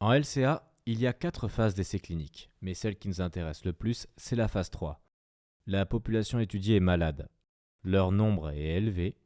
En LCA, il y a 4 phases d'essais cliniques, mais celle qui nous intéresse le plus, c'est la phase 3. La population étudiée est malade, leur nombre est élevé,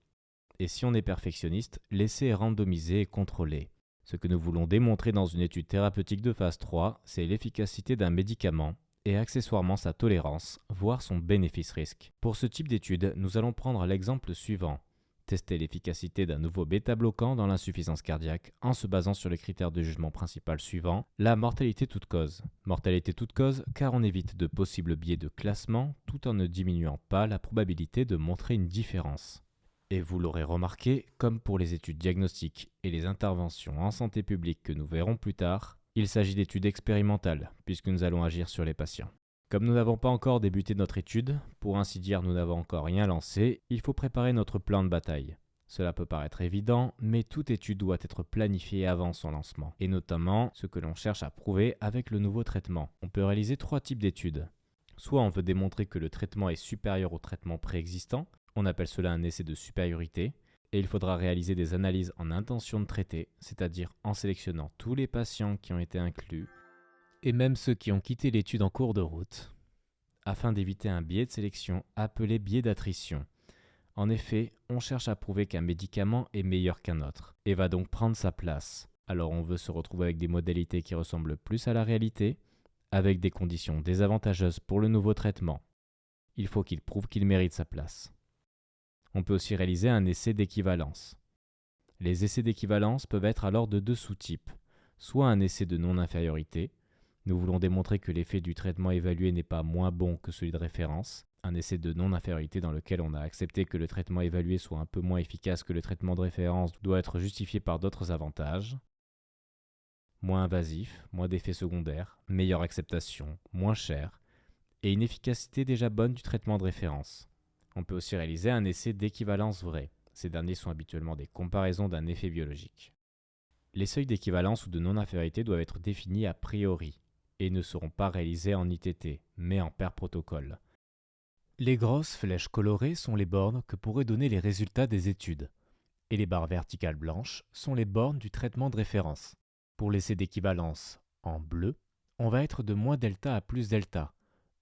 et si on est perfectionniste, l'essai est randomisé et contrôlé. Ce que nous voulons démontrer dans une étude thérapeutique de phase 3, c'est l'efficacité d'un médicament et accessoirement sa tolérance, voire son bénéfice-risque. Pour ce type d'étude, nous allons prendre l'exemple suivant. Tester l'efficacité d'un nouveau bêta-bloquant dans l'insuffisance cardiaque en se basant sur les critères de jugement principal suivants, la mortalité toute cause. Mortalité toute cause car on évite de possibles biais de classement tout en ne diminuant pas la probabilité de montrer une différence. Et vous l'aurez remarqué, comme pour les études diagnostiques et les interventions en santé publique que nous verrons plus tard, il s'agit d'études expérimentales, puisque nous allons agir sur les patients. Comme nous n'avons pas encore débuté notre étude, pour ainsi dire nous n'avons encore rien lancé, il faut préparer notre plan de bataille. Cela peut paraître évident, mais toute étude doit être planifiée avant son lancement, et notamment ce que l'on cherche à prouver avec le nouveau traitement. On peut réaliser 3 types d'études. Soit on veut démontrer que le traitement est supérieur au traitement préexistant, on appelle cela un essai de supériorité, et il faudra réaliser des analyses en intention de traiter, c'est-à-dire en sélectionnant tous les patients qui ont été inclus, et même ceux qui ont quitté l'étude en cours de route, afin d'éviter un biais de sélection appelé biais d'attrition. En effet, on cherche à prouver qu'un médicament est meilleur qu'un autre, et va donc prendre sa place. Alors on veut se retrouver avec des modalités qui ressemblent plus à la réalité, avec des conditions désavantageuses pour le nouveau traitement. Il faut qu'il prouve qu'il mérite sa place. On peut aussi réaliser un essai d'équivalence. Les essais d'équivalence peuvent être alors de 2 sous-types, soit un essai de non-infériorité. Nous voulons démontrer que l'effet du traitement évalué n'est pas moins bon que celui de référence, un essai de non-infériorité dans lequel on a accepté que le traitement évalué soit un peu moins efficace que le traitement de référence doit être justifié par d'autres avantages, moins invasif, moins d'effets secondaires, meilleure acceptation, moins cher, et une efficacité déjà bonne du traitement de référence. On peut aussi réaliser un essai d'équivalence vraie. Ces derniers sont habituellement des comparaisons d'un effet biologique. Les seuils d'équivalence ou de non-infériorité doivent être définis a priori et ne seront pas réalisés en ITT, mais en pair protocole. Les grosses flèches colorées sont les bornes que pourraient donner les résultats des études, et les barres verticales blanches sont les bornes du traitement de référence. Pour l'essai d'équivalence, en bleu, on va être de moins delta à plus delta.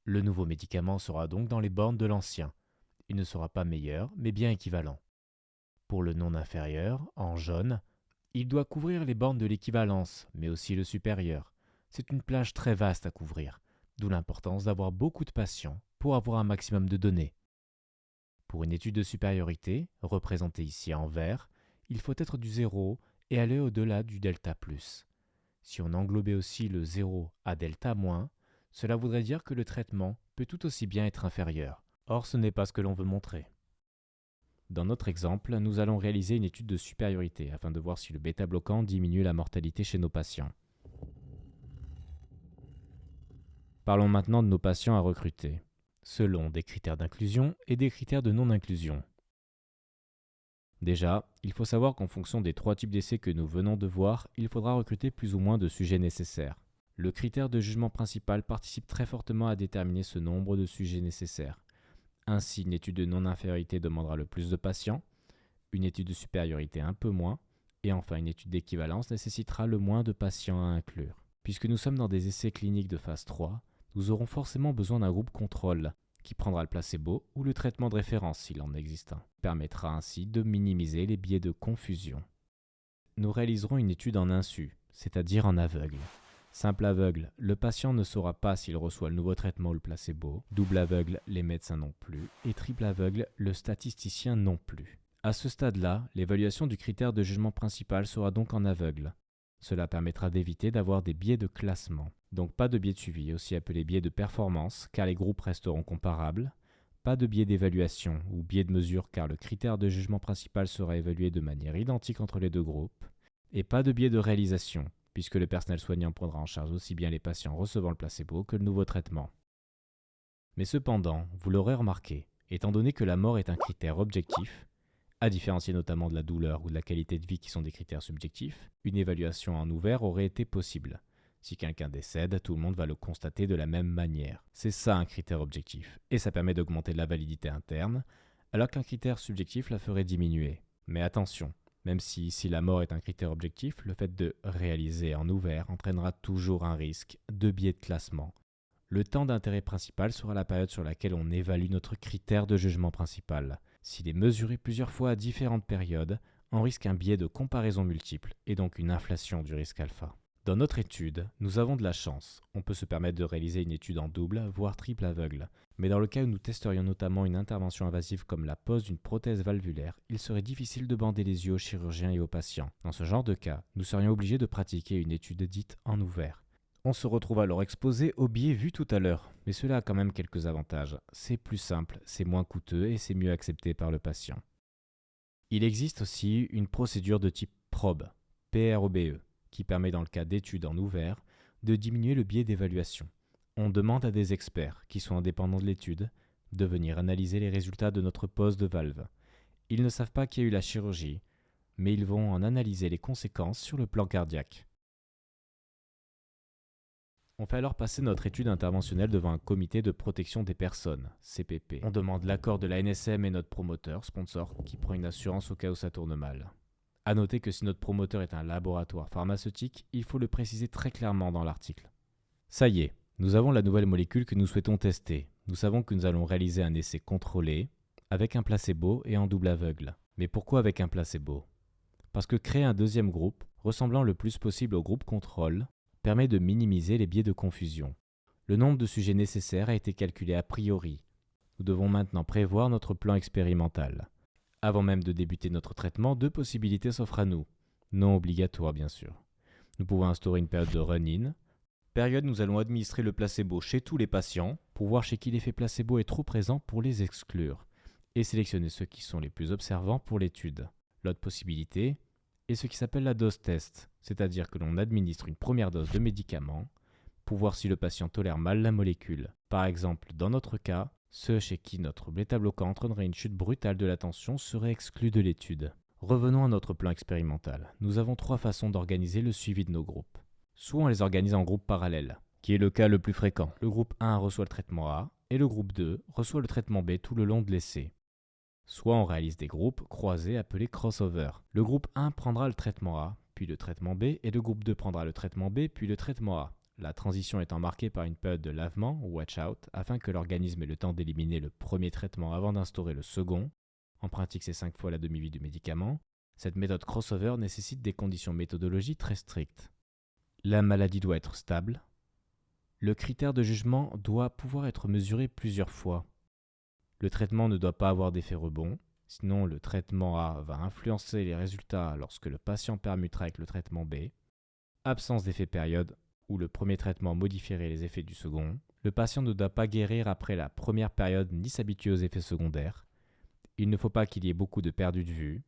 Le nouveau médicament sera donc dans les bornes de l'ancien. Il ne sera pas meilleur, mais bien équivalent. Pour le non inférieur, en jaune, il doit couvrir les bornes de l'équivalence, mais aussi le supérieur. C'est une plage très vaste à couvrir, d'où l'importance d'avoir beaucoup de patients pour avoir un maximum de données. Pour une étude de supériorité, représentée ici en vert, il faut être du 0 et aller au-delà du delta+. Si on englobait aussi le 0 à delta-, cela voudrait dire que le traitement peut tout aussi bien être inférieur. Or, ce n'est pas ce que l'on veut montrer. Dans notre exemple, nous allons réaliser une étude de supériorité afin de voir si le bêta-bloquant diminue la mortalité chez nos patients. Parlons maintenant de nos patients à recruter, selon des critères d'inclusion et des critères de non-inclusion. Déjà, il faut savoir qu'en fonction des 3 types d'essais que nous venons de voir, il faudra recruter plus ou moins de sujets nécessaires. Le critère de jugement principal participe très fortement à déterminer ce nombre de sujets nécessaires. Ainsi, une étude de non-infériorité demandera le plus de patients, une étude de supériorité un peu moins, et enfin une étude d'équivalence nécessitera le moins de patients à inclure. Puisque nous sommes dans des essais cliniques de phase 3, nous aurons forcément besoin d'un groupe contrôle, qui prendra le placebo ou le traitement de référence s'il en existe un, permettra ainsi de minimiser les biais de confusion. Nous réaliserons une étude en insu, c'est-à-dire en aveugle. Simple aveugle, le patient ne saura pas s'il reçoit le nouveau traitement ou le placebo. Double aveugle, les médecins non plus. Et triple aveugle, le statisticien non plus. À ce stade-là, l'évaluation du critère de jugement principal sera donc en aveugle. Cela permettra d'éviter d'avoir des biais de classement. Donc pas de biais de suivi, aussi appelés biais de performance, car les groupes resteront comparables. Pas de biais d'évaluation ou biais de mesure, car le critère de jugement principal sera évalué de manière identique entre les 2 groupes. Et pas de biais de réalisation, puisque le personnel soignant prendra en charge aussi bien les patients recevant le placebo que le nouveau traitement. Mais cependant, vous l'aurez remarqué, étant donné que la mort est un critère objectif, à différencier notamment de la douleur ou de la qualité de vie qui sont des critères subjectifs, une évaluation en ouvert aurait été possible. Si quelqu'un décède, tout le monde va le constater de la même manière. C'est ça un critère objectif, et ça permet d'augmenter la validité interne, alors qu'un critère subjectif la ferait diminuer. Mais attention, Même si ici la mort est un critère objectif, le fait de réaliser en ouvert entraînera toujours un risque de biais de classement. Le temps d'intérêt principal sera la période sur laquelle on évalue notre critère de jugement principal. S'il est mesuré plusieurs fois à différentes périodes, on risque un biais de comparaison multiple et donc une inflation du risque alpha. Dans notre étude, nous avons de la chance. On peut se permettre de réaliser une étude en double, voire triple aveugle. Mais dans le cas où nous testerions notamment une intervention invasive comme la pose d'une prothèse valvulaire, il serait difficile de bander les yeux aux chirurgiens et aux patients. Dans ce genre de cas, nous serions obligés de pratiquer une étude dite en ouvert. On se retrouve alors exposé au biais vu tout à l'heure, mais cela a quand même quelques avantages. C'est plus simple, c'est moins coûteux et c'est mieux accepté par le patient. Il existe aussi une procédure de type PROBE, PROBE, qui permet dans le cas d'études en ouvert de diminuer le biais d'évaluation. On demande à des experts, qui sont indépendants de l'étude, de venir analyser les résultats de notre pose de valve. Ils ne savent pas qu'il y a eu la chirurgie, mais ils vont en analyser les conséquences sur le plan cardiaque. On fait alors passer notre étude interventionnelle devant un comité de protection des personnes, CPP. On demande l'accord de la NSM et notre promoteur, sponsor, qui prend une assurance au cas où ça tourne mal. A noter que si notre promoteur est un laboratoire pharmaceutique, il faut le préciser très clairement dans l'article. Ça y est, nous avons la nouvelle molécule que nous souhaitons tester. Nous savons que nous allons réaliser un essai contrôlé, avec un placebo et en double aveugle. Mais pourquoi avec un placebo ? Parce que créer un deuxième groupe, ressemblant le plus possible au groupe contrôle, permet de minimiser les biais de confusion. Le nombre de sujets nécessaires a été calculé a priori. Nous devons maintenant prévoir notre plan expérimental. Avant même de débuter notre traitement, 2 possibilités s'offrent à nous. Non obligatoires bien sûr. Nous pouvons instaurer une période de run-in. Période où nous allons administrer le placebo chez tous les patients pour voir chez qui l'effet placebo est trop présent pour les exclure et sélectionner ceux qui sont les plus observants pour l'étude. L'autre possibilité est ce qui s'appelle la dose test, c'est-à-dire que l'on administre une première dose de médicament pour voir si le patient tolère mal la molécule. Par exemple, dans notre cas, ceux chez qui notre bêta-bloquant entraînerait une chute brutale de la tension seraient exclus de l'étude. Revenons à notre plan expérimental. Nous avons 3 façons d'organiser le suivi de nos groupes. Soit on les organise en groupes parallèles, qui est le cas le plus fréquent. Le groupe 1 reçoit le traitement A et le groupe 2 reçoit le traitement B tout le long de l'essai. Soit on réalise des groupes croisés appelés crossover. Le groupe 1 prendra le traitement A, puis le traitement B, et le groupe 2 prendra le traitement B, puis le traitement A. La transition étant marquée par une période de lavement ou watch-out, afin que l'organisme ait le temps d'éliminer le premier traitement avant d'instaurer le second. En pratique, c'est 5 fois la demi-vie du médicament. Cette méthode crossover nécessite des conditions méthodologiques très strictes. La maladie doit être stable. Le critère de jugement doit pouvoir être mesuré plusieurs fois. Le traitement ne doit pas avoir d'effet rebond, sinon le traitement A va influencer les résultats lorsque le patient permutera avec le traitement B. Absence d'effet période, où le premier traitement modifierait les effets du second. Le patient ne doit pas guérir après la première période ni s'habituer aux effets secondaires. Il ne faut pas qu'il y ait beaucoup de perdus de vue.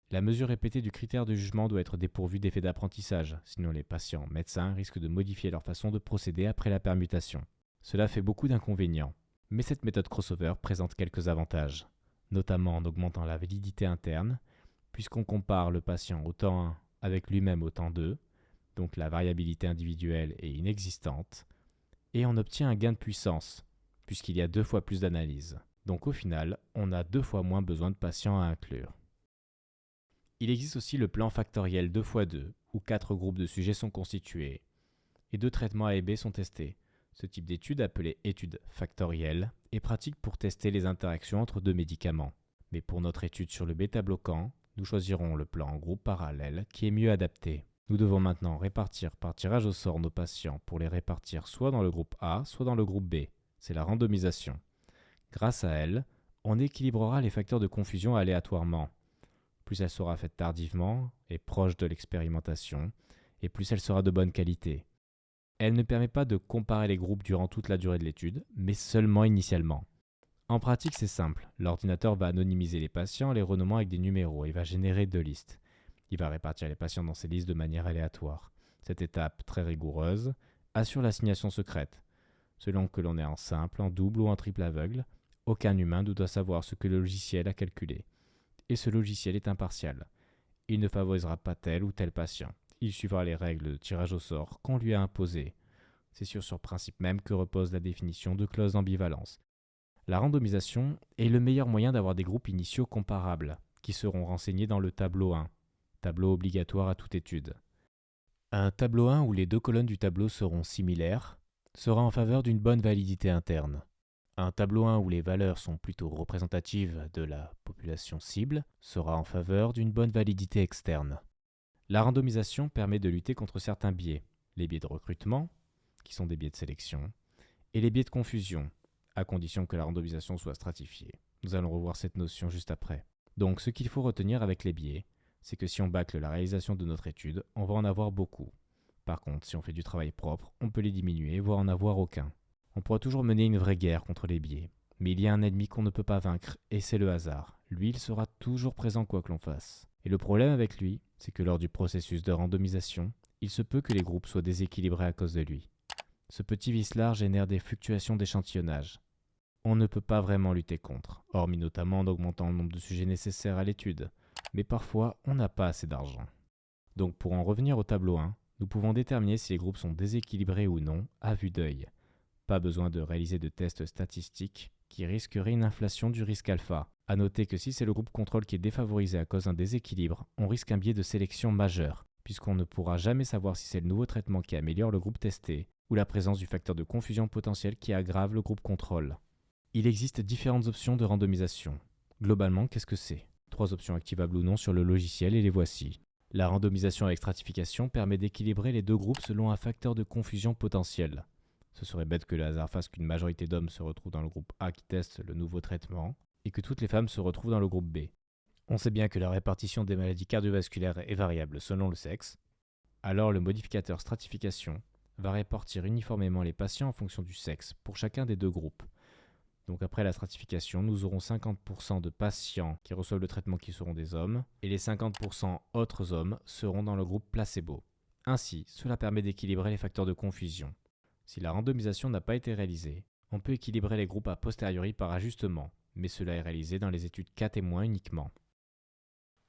La mesure répétée du critère de jugement doit être dépourvue d'effet d'apprentissage, sinon les patients médecins risquent de modifier leur façon de procéder après la permutation. Cela fait beaucoup d'inconvénients. Mais cette méthode crossover présente quelques avantages, notamment en augmentant la validité interne, puisqu'on compare le patient au temps 1 avec lui-même au temps 2, donc la variabilité individuelle est inexistante, et on obtient un gain de puissance, puisqu'il y a 2 fois plus d'analyses. Donc au final, on a 2 fois moins besoin de patients à inclure. Il existe aussi le plan factoriel 2x2, où 4 groupes de sujets sont constitués, et 2 traitements A et B sont testés. Ce type d'étude, appelée étude factorielle, est pratique pour tester les interactions entre 2 médicaments. Mais pour notre étude sur le bêta-bloquant, nous choisirons le plan en groupe parallèle qui est mieux adapté. Nous devons maintenant répartir par tirage au sort nos patients pour les répartir soit dans le groupe A, soit dans le groupe B. C'est la randomisation. Grâce à elle, on équilibrera les facteurs de confusion aléatoirement. Plus elle sera faite tardivement et proche de l'expérimentation, et plus elle sera de bonne qualité. Elle ne permet pas de comparer les groupes durant toute la durée de l'étude, mais seulement initialement. En pratique, c'est simple. L'ordinateur va anonymiser les patients en les renommant avec des numéros et va générer 2 listes. Il va répartir les patients dans ces listes de manière aléatoire. Cette étape, très rigoureuse, assure l'assignation secrète. Selon que l'on est en simple, en double ou en triple aveugle, aucun humain ne doit savoir ce que le logiciel a calculé. Et ce logiciel est impartial. Il ne favorisera pas tel ou tel patient. Il suivra les règles de tirage au sort qu'on lui a imposées. C'est sur ce principe même que repose la définition de clause d'ambivalence. La randomisation est le meilleur moyen d'avoir des groupes initiaux comparables, qui seront renseignés dans le tableau 1, tableau obligatoire à toute étude. Un tableau 1 où les deux colonnes du tableau seront similaires sera en faveur d'une bonne validité interne. Un tableau 1 où les valeurs sont plutôt représentatives de la population cible sera en faveur d'une bonne validité externe. La randomisation permet de lutter contre certains biais, les biais de recrutement, qui sont des biais de sélection, et les biais de confusion, à condition que la randomisation soit stratifiée. Nous allons revoir cette notion juste après. Donc ce qu'il faut retenir avec les biais, c'est que si on bâcle la réalisation de notre étude, on va en avoir beaucoup. Par contre, si on fait du travail propre, on peut les diminuer, voire en avoir aucun. On pourra toujours mener une vraie guerre contre les biais. Mais il y a un ennemi qu'on ne peut pas vaincre, et c'est le hasard. Lui, il sera toujours présent quoi que l'on fasse. Et le problème avec lui, c'est que lors du processus de randomisation, il se peut que les groupes soient déséquilibrés à cause de lui. Ce petit vice-là génère des fluctuations d'échantillonnage. On ne peut pas vraiment lutter contre, hormis notamment en augmentant le nombre de sujets nécessaires à l'étude. Mais parfois, on n'a pas assez d'argent. Donc pour en revenir au tableau 1, nous pouvons déterminer si les groupes sont déséquilibrés ou non à vue d'œil. Pas besoin de réaliser de tests statistiques qui risqueraient une inflation du risque alpha. A noter que si c'est le groupe contrôle qui est défavorisé à cause d'un déséquilibre, on risque un biais de sélection majeur, puisqu'on ne pourra jamais savoir si c'est le nouveau traitement qui améliore le groupe testé ou la présence du facteur de confusion potentiel qui aggrave le groupe contrôle. Il existe différentes options de randomisation. Globalement, qu'est-ce que c'est ? 3 options activables ou non sur le logiciel et les voici. La randomisation avec stratification permet d'équilibrer les deux groupes selon un facteur de confusion potentiel. Ce serait bête que le hasard fasse qu'une majorité d'hommes se retrouvent dans le groupe A qui teste le nouveau traitement et que toutes les femmes se retrouvent dans le groupe B. On sait bien que la répartition des maladies cardiovasculaires est variable selon le sexe. Alors le modificateur stratification va répartir uniformément les patients en fonction du sexe pour chacun des deux groupes. Donc après la stratification, nous aurons 50% de patients qui reçoivent le traitement qui seront des hommes, et les 50% autres hommes seront dans le groupe placebo. Ainsi, cela permet d'équilibrer les facteurs de confusion. Si la randomisation n'a pas été réalisée, on peut équilibrer les groupes a posteriori par ajustement, mais cela est réalisé dans les études cas témoins uniquement.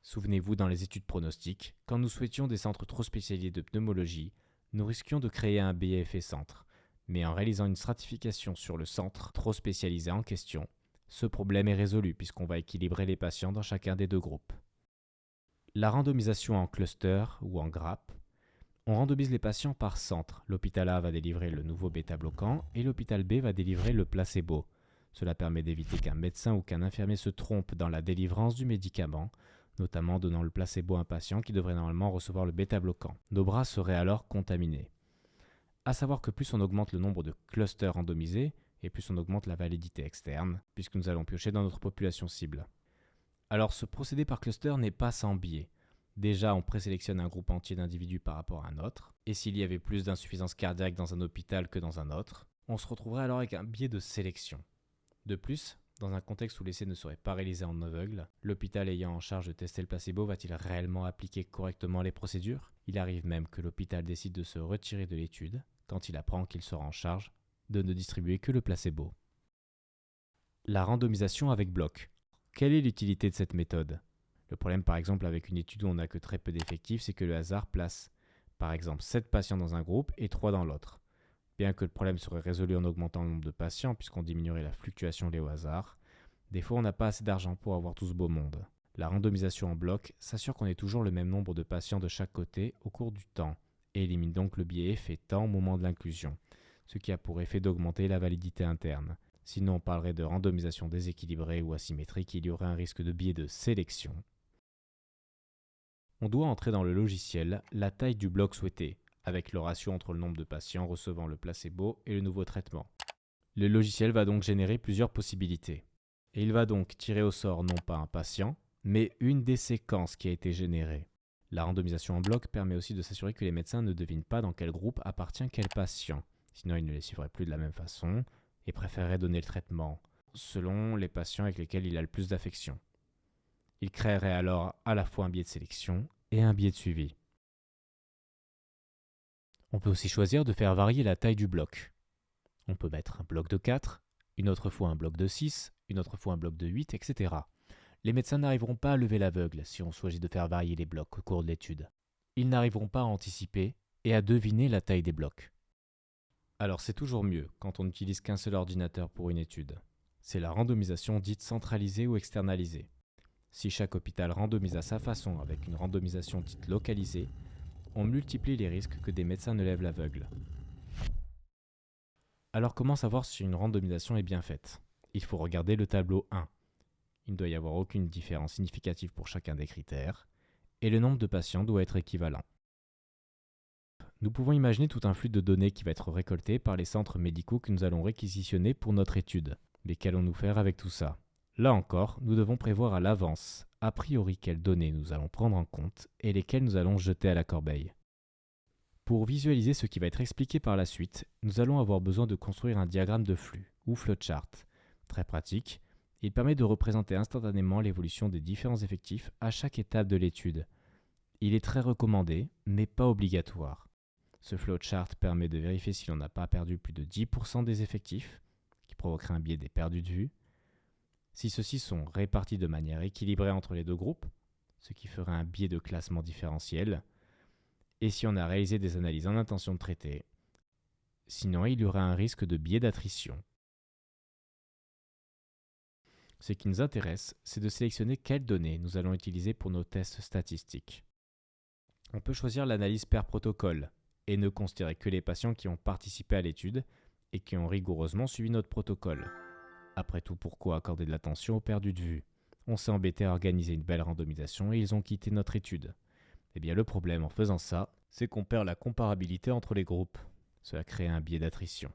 Souvenez-vous, dans les études pronostiques, quand nous souhaitions des centres trop spécialisés de pneumologie, nous risquions de créer un biais effet centre. Mais en réalisant une stratification sur le centre trop spécialisé en question, ce problème est résolu puisqu'on va équilibrer les patients dans chacun des deux groupes. La randomisation en cluster ou en grappe, on randomise les patients par centre. L'hôpital A va délivrer le nouveau bêta-bloquant et l'hôpital B va délivrer le placebo. Cela permet d'éviter qu'un médecin ou qu'un infirmier se trompe dans la délivrance du médicament, notamment donnant le placebo à un patient qui devrait normalement recevoir le bêta-bloquant. Nos bras seraient alors contaminés. À savoir que plus on augmente le nombre de clusters randomisés, et plus on augmente la validité externe, puisque nous allons piocher dans notre population cible. Alors ce procédé par cluster n'est pas sans biais. Déjà, on présélectionne un groupe entier d'individus par rapport à un autre, et s'il y avait plus d'insuffisance cardiaque dans un hôpital que dans un autre, on se retrouverait alors avec un biais de sélection. De plus, dans un contexte où l'essai ne serait pas réalisé en aveugle, l'hôpital ayant en charge de tester le placebo va-t-il réellement appliquer correctement les procédures ? Il arrive même que l'hôpital décide de se retirer de l'étude quand il apprend qu'il sera en charge de ne distribuer que le placebo. La randomisation avec bloc. Quelle est l'utilité de cette méthode ? Le problème par exemple avec une étude où on n'a que très peu d'effectifs, c'est que le hasard place par exemple 7 patients dans un groupe et 3 dans l'autre. Bien que le problème serait résolu en augmentant le nombre de patients puisqu'on diminuerait la fluctuation liée au hasard, des fois on n'a pas assez d'argent pour avoir tout ce beau monde. La randomisation en bloc s'assure qu'on ait toujours le même nombre de patients de chaque côté au cours du temps et élimine donc le biais effet temps au moment de l'inclusion, ce qui a pour effet d'augmenter la validité interne. Sinon on parlerait de randomisation déséquilibrée ou asymétrique, il y aurait un risque de biais de sélection. On doit entrer dans le logiciel la taille du bloc souhaité, avec le ratio entre le nombre de patients recevant le placebo et le nouveau traitement. Le logiciel va donc générer plusieurs possibilités. Et il va donc tirer au sort non pas un patient, mais une des séquences qui a été générée. La randomisation en bloc permet aussi de s'assurer que les médecins ne devinent pas dans quel groupe appartient quel patient. Sinon, ils ne les suivraient plus de la même façon et préféreraient donner le traitement selon les patients avec lesquels il a le plus d'affection. Il créerait alors à la fois un biais de sélection et un biais de suivi. On peut aussi choisir de faire varier la taille du bloc. On peut mettre un bloc de 4, une autre fois un bloc de 6, une autre fois un bloc de 8, etc. Les médecins n'arriveront pas à lever l'aveugle si on choisit de faire varier les blocs au cours de l'étude. Ils n'arriveront pas à anticiper et à deviner la taille des blocs. Alors c'est toujours mieux quand on n'utilise qu'un seul ordinateur pour une étude. C'est la randomisation dite centralisée ou externalisée. Si chaque hôpital randomise à sa façon avec une randomisation dite localisée, on multiplie les risques que des médecins ne lèvent l'aveugle. Alors comment savoir si une randomisation est bien faite ? Il faut regarder le tableau 1. Il ne doit y avoir aucune différence significative pour chacun des critères, et le nombre de patients doit être équivalent. Nous pouvons imaginer tout un flux de données qui va être récolté par les centres médicaux que nous allons réquisitionner pour notre étude. Mais qu'allons-nous faire avec tout ça ? Là encore, nous devons prévoir à l'avance, a priori quelles données nous allons prendre en compte et lesquelles nous allons jeter à la corbeille. Pour visualiser ce qui va être expliqué par la suite, nous allons avoir besoin de construire un diagramme de flux, ou flowchart. Très pratique, il permet de représenter instantanément l'évolution des différents effectifs à chaque étape de l'étude. Il est très recommandé, mais pas obligatoire. Ce flowchart permet de vérifier si l'on n'a pas perdu plus de 10% des effectifs, qui provoquerait un biais des perdus de vue, si ceux-ci sont répartis de manière équilibrée entre les deux groupes, ce qui ferait un biais de classement différentiel, et si on a réalisé des analyses en intention de traiter, sinon il y aurait un risque de biais d'attrition. Ce qui nous intéresse, c'est de sélectionner quelles données nous allons utiliser pour nos tests statistiques. On peut choisir l'analyse per protocole et ne considérer que les patients qui ont participé à l'étude et qui ont rigoureusement suivi notre protocole. Après tout, pourquoi accorder de l'attention aux perdus de vue ? On s'est embêté à organiser une belle randomisation et ils ont quitté notre étude. Eh bien le problème en faisant ça, c'est qu'on perd la comparabilité entre les groupes. Cela crée un biais d'attrition.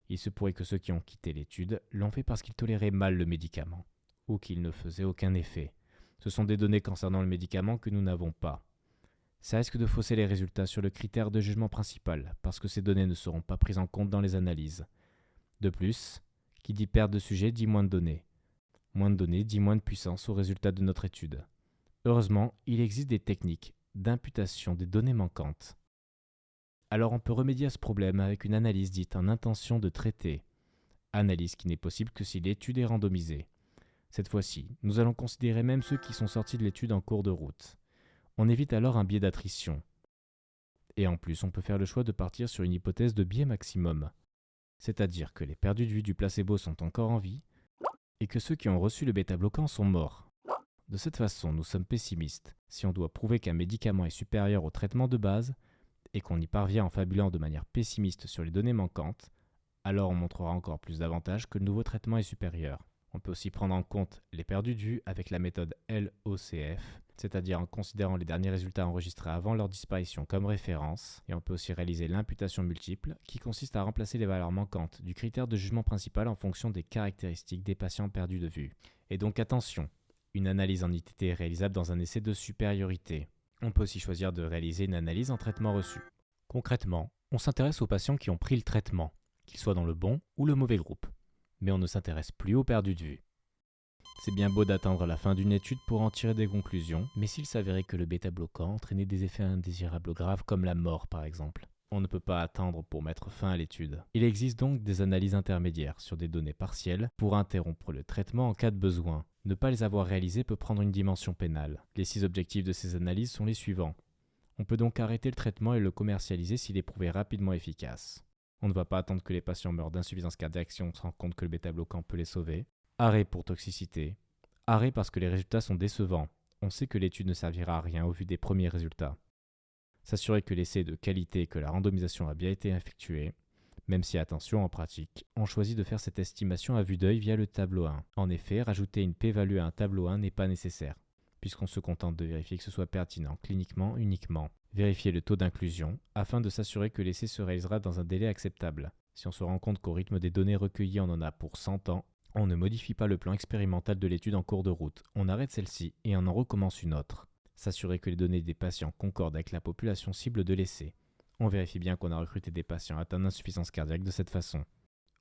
Il se pourrait que ceux qui ont quitté l'étude l'ont fait parce qu'ils toléraient mal le médicament, ou qu'il ne faisait aucun effet. Ce sont des données concernant le médicament que nous n'avons pas. Ça risque de fausser les résultats sur le critère de jugement principal, parce que ces données ne seront pas prises en compte dans les analyses. De plus, qui dit perte de sujet dit moins de données. Moins de données dit moins de puissance au résultat de notre étude. Heureusement, il existe des techniques d'imputation des données manquantes. Alors on peut remédier à ce problème avec une analyse dite en intention de traiter. Analyse qui n'est possible que si l'étude est randomisée. Cette fois-ci, nous allons considérer même ceux qui sont sortis de l'étude en cours de route. On évite alors un biais d'attrition. Et en plus, on peut faire le choix de partir sur une hypothèse de biais maximum. C'est-à-dire que les perdus de vue du placebo sont encore en vie et que ceux qui ont reçu le bêta-bloquant sont morts. De cette façon, nous sommes pessimistes. Si on doit prouver qu'un médicament est supérieur au traitement de base et qu'on y parvient en fabulant de manière pessimiste sur les données manquantes, alors on montrera encore plus davantage que le nouveau traitement est supérieur. On peut aussi prendre en compte les perdus de vue avec la méthode LOCF, c'est-à-dire en considérant les derniers résultats enregistrés avant leur disparition comme référence, et on peut aussi réaliser l'imputation multiple, qui consiste à remplacer les valeurs manquantes du critère de jugement principal en fonction des caractéristiques des patients perdus de vue. Et donc attention, une analyse en ITT est réalisable dans un essai de supériorité. On peut aussi choisir de réaliser une analyse en traitement reçu. Concrètement, on s'intéresse aux patients qui ont pris le traitement, qu'ils soient dans le bon ou le mauvais groupe. Mais on ne s'intéresse plus aux perdus de vue. C'est bien beau d'attendre la fin d'une étude pour en tirer des conclusions, mais s'il s'avérait que le bêta-bloquant entraînait des effets indésirables graves comme la mort par exemple, on ne peut pas attendre pour mettre fin à l'étude. Il existe donc des analyses intermédiaires sur des données partielles pour interrompre le traitement en cas de besoin. Ne pas les avoir réalisées peut prendre une dimension pénale. Les 6 objectifs de ces analyses sont les suivants. On peut donc arrêter le traitement et le commercialiser s'il est prouvé rapidement efficace. On ne va pas attendre que les patients meurent d'insuffisance cardiaque si on se rend compte que le bêta-bloquant peut les sauver. Arrêt pour toxicité. Arrêt parce que les résultats sont décevants. On sait que l'étude ne servira à rien au vu des premiers résultats. S'assurer que l'essai est de qualité et que la randomisation a bien été effectuée. Même si, attention, en pratique, on choisit de faire cette estimation à vue d'œil via le tableau 1. En effet, rajouter une p-value à un tableau 1 n'est pas nécessaire, puisqu'on se contente de vérifier que ce soit pertinent cliniquement uniquement. Vérifier le taux d'inclusion, afin de s'assurer que l'essai se réalisera dans un délai acceptable. Si on se rend compte qu'au rythme des données recueillies on en a pour 100 ans, on ne modifie pas le plan expérimental de l'étude en cours de route, on arrête celle-ci et on en recommence une autre. S'assurer que les données des patients concordent avec la population cible de l'essai. On vérifie bien qu'on a recruté des patients atteints d'insuffisance cardiaque de cette façon.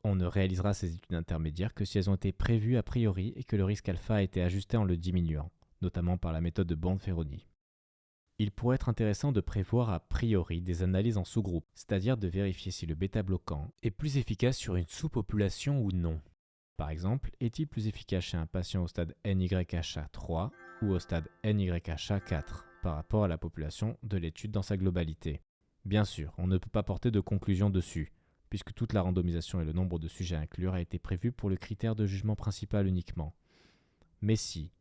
On ne réalisera ces études intermédiaires que si elles ont été prévues a priori et que le risque alpha a été ajusté en le diminuant, notamment par la méthode de Born-Ferroni. Il pourrait être intéressant de prévoir a priori des analyses en sous-groupes, c'est-à-dire de vérifier si le bêta-bloquant est plus efficace sur une sous-population ou non. Par exemple, est-il plus efficace chez un patient au stade NYHA3 ou au stade NYHA4 par rapport à la population de l'étude dans sa globalité? Bien sûr, on ne peut pas porter de conclusion dessus, puisque toute la randomisation et le nombre de sujets à inclure a été prévu pour le critère de jugement principal uniquement. Mais si,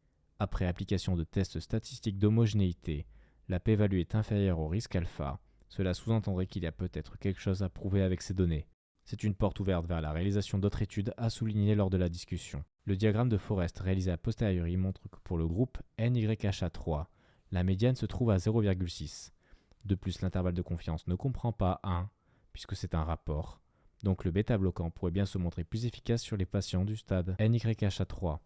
Après application de tests statistiques d'homogénéité, la p-value est inférieure au risque alpha, cela sous-entendrait qu'il y a peut-être quelque chose à prouver avec ces données. C'est une porte ouverte vers la réalisation d'autres études à souligner lors de la discussion. Le diagramme de Forest réalisé a posteriori montre que pour le groupe NYHA3, la médiane se trouve à 0,6. De plus, l'intervalle de confiance ne comprend pas 1, puisque c'est un rapport. Donc le bêta-bloquant pourrait bien se montrer plus efficace sur les patients du stade NYHA3.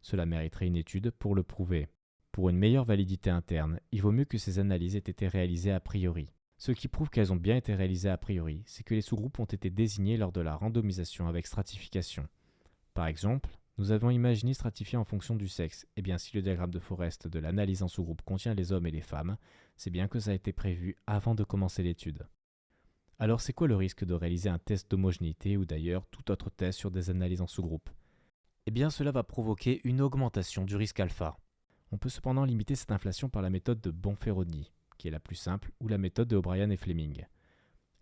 Cela mériterait une étude pour le prouver. Pour une meilleure validité interne, il vaut mieux que ces analyses aient été réalisées a priori. Ce qui prouve qu'elles ont bien été réalisées a priori, c'est que les sous-groupes ont été désignés lors de la randomisation avec stratification. Par exemple, nous avons imaginé stratifier en fonction du sexe. Et bien si le diagramme de Forest de l'analyse en sous-groupe contient les hommes et les femmes, c'est bien que ça a été prévu avant de commencer l'étude. Alors c'est quoi le risque de réaliser un test d'homogénéité ou d'ailleurs tout autre test sur des analyses en sous-groupe? Eh bien cela va provoquer une augmentation du risque alpha. On peut cependant limiter cette inflation par la méthode de Bonferroni, qui est la plus simple, ou la méthode de O'Brien et Fleming.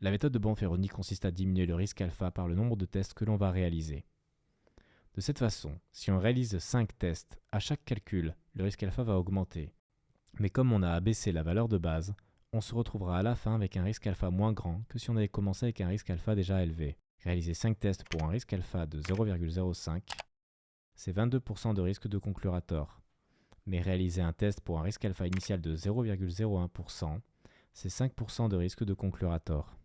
La méthode de Bonferroni consiste à diminuer le risque alpha par le nombre de tests que l'on va réaliser. De cette façon, si on réalise 5 tests, à chaque calcul, le risque alpha va augmenter. Mais comme on a abaissé la valeur de base, on se retrouvera à la fin avec un risque alpha moins grand que si on avait commencé avec un risque alpha déjà élevé. Réaliser 5 tests pour un risque alpha de 0,05, c'est 22% de risque de conclure à tort. Mais réaliser un test pour un risque alpha initial de 0,01%, c'est 5% de risque de conclure à tort.